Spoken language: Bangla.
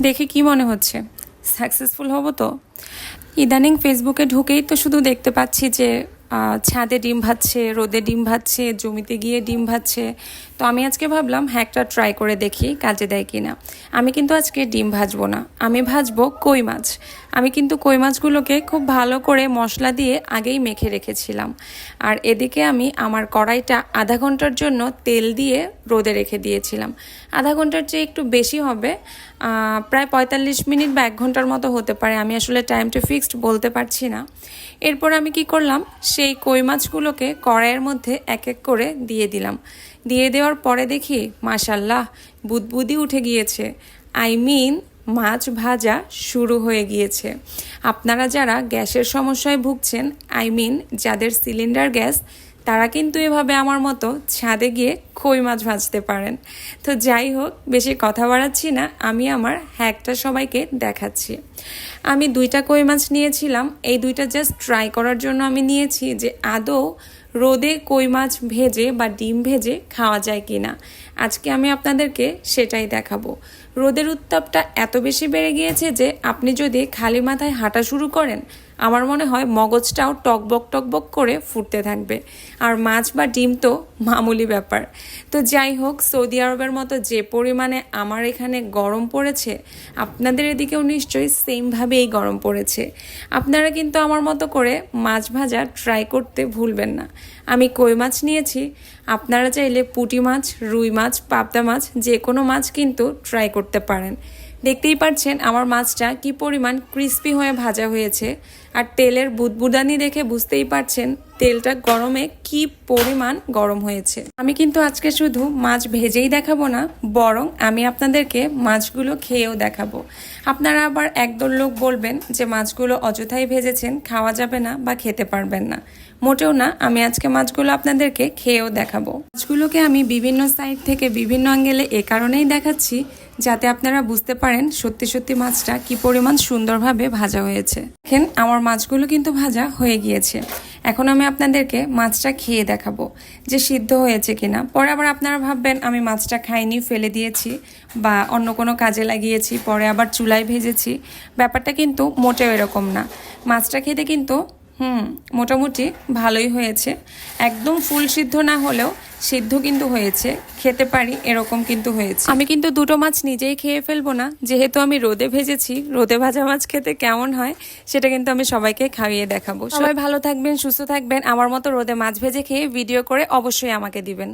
দেখে কি মনে হচ্ছে সাকসেসফুল হব তো? ইদানিং ফেসবুকে ঢুকেই তো শুধু দেখতে পাচ্ছি যে ছাদে ডিম ভাজছে, রোদে ডিম ভাজছে, জমিতে গিয়ে ডিম ভাজছে। তো আমি আজকে ভাবলাম একটা ট্রাই করে দেখি কাজে দেয় কিনা। আমি কিন্তু আজকে ডিম ভাজবো না, আমি ভাজবো কই মাছ। আমি কিন্তু কই মাছগুলোকে খুব ভালো করে মশলা দিয়ে আগেই মেখে রেখেছিলাম। আর এদিকে আমি আমার কড়াইটা আধা ঘন্টার জন্য তেল দিয়ে রোদে রেখে দিয়েছিলাম। আধা ঘন্টার চেয়ে একটু বেশি হবে, প্রায় 45 মিনিট বা 1 ঘন্টার মতো হতে পারে, আমি আসলে টাইমটা ফিক্সড বলতে পারছি না। এরপর আমি কি করলাম, সেই কই মাছগুলোকে কড়াইয়ের মধ্যে এক এক করে দিয়ে দিলাম। দিয়ে দেওয়ার পরে দেখি মাশাল্লাহ বুদবুদি উঠে গিয়েছে। মাছ ভাজা শুরু হয়ে গিয়েছে। আপনারা যারা গ্যাসের সমস্যায় ভুগছেন, যাদের সিলিন্ডার গ্যাস, তারা কিন্তু এভাবে আমার মতো ছাদে গিয়ে কই মাছ ভাজতে পারেন। তো যাই হোক, বেশি কথা বাড়াচ্ছি না, আমি আমার হ্যাকটা সবাইকে দেখাচ্ছি। আমি 2টা কই মাছ নিয়েছিলাম। এই 2টা জাস্ট ট্রাই করার জন্য আমি নিয়েছি যে আদৌ রোদে কই মাছ ভেজে বা ডিম ভেজে খাওয়া যায় কি না। আজকে আমি আপনাদেরকে সেটাই দেখাবো। রোদের উত্তাপটা এত বেশি বেড়ে গিয়েছে যে আপনি যদি খালি মাথায় হাঁটা শুরু করেন, আমার মনে হয় মগজটাও টকবক টকবক করে ফুটতে থাকবে। আর মাছ বা ডিম তো মামুলি ব্যাপার। তো যাই হোক, সৌদি আরবের মতো যে পরিমাণে আমার এখানে গরম পড়েছে, আপনাদের এদিকেও নিশ্চয়ই সেমভাবেই গরম পড়েছে। আপনারা কিন্তু আমার মতো করে মাছ ভাজা ট্রাই করতে ভুলবেন না। আমি কই মাছ নিয়েছি, আপনারা চাইলে পুঁটি মাছ, রুই মাছ, পাবদা মাছ, যে কোনো মাছ কিন্তু ট্রাই করতে পারেন। দেখতেই পাচ্ছেন আমার মাছটা কি পরিমাণ ক্রিস্পি হয়ে ভাজা হয়েছে। আর তেলের বুদবুদানি দেখে বুঝতেই পারছেন তেলটা গরমে কি পরিমাণ গরম হয়েছে। আমি কিন্তু আজকে শুধু মাছ ভেজেই দেখাবো না, বরং আমি আপনাদেরকে মাছগুলো খেয়েও দেখাবো। আপনারা আবার একদল লোক বলবেন যে মাছগুলো অযথাই ভেজেছেন, খাওয়া যাবে না বা খেতে পারবেন না। মোটেও না, আমি আজকে মাছগুলো আপনাদেরকে খেয়েও দেখাবো। মাছগুলোকে আমি বিভিন্ন সাইড থেকে বিভিন্ন অ্যাঙ্গেলে এ কারণেই দেখাচ্ছি যাতে আপনারা বুঝতে পারেন সত্যি সত্যি মাছটা কি পরিমাণ সুন্দরভাবে ভাজা হয়েছে। দেখেন আমার মাছগুলো কিন্তু ভাজা হয়ে গিয়েছে। এখন আমি আপনাদেরকে মাছটা খেয়ে দেখাবো যে সিদ্ধ হয়েছে কিনা। পরে আবার আপনারা ভাববেন আমি মাছটা খাইনি, ফেলে দিয়েছি বা অন্য কোনো কাজে লাগিয়েছি, পরে আবার চুলায় ভেজেছি। ব্যাপারটা কিন্তু মোটেও এরকম না। মাছটা খেতে কিন্তু মোটামুটি ভালোই হয়েছে। একদম ফুল সিদ্ধ না হলেও সিদ্ধ কিন্তু হয়েছে, খেতে পারি এরকম কিন্তু হয়েছে। আমি কিন্তু 2টো মাছ নিজেই খেয়ে ফেলবো না, যেহেতু আমি রোদে ভেজেছি। রোদে ভাজা মাছ খেতে কেমন হয় সেটা কিন্তু আমি সবাইকে খাইয়ে দেখাবো। সবাই ভালো থাকবেন, সুস্থ থাকবেন। আমার মতো রোদে মাছ ভেজে খেয়ে ভিডিও করে অবশ্যই আমাকে দিবেন।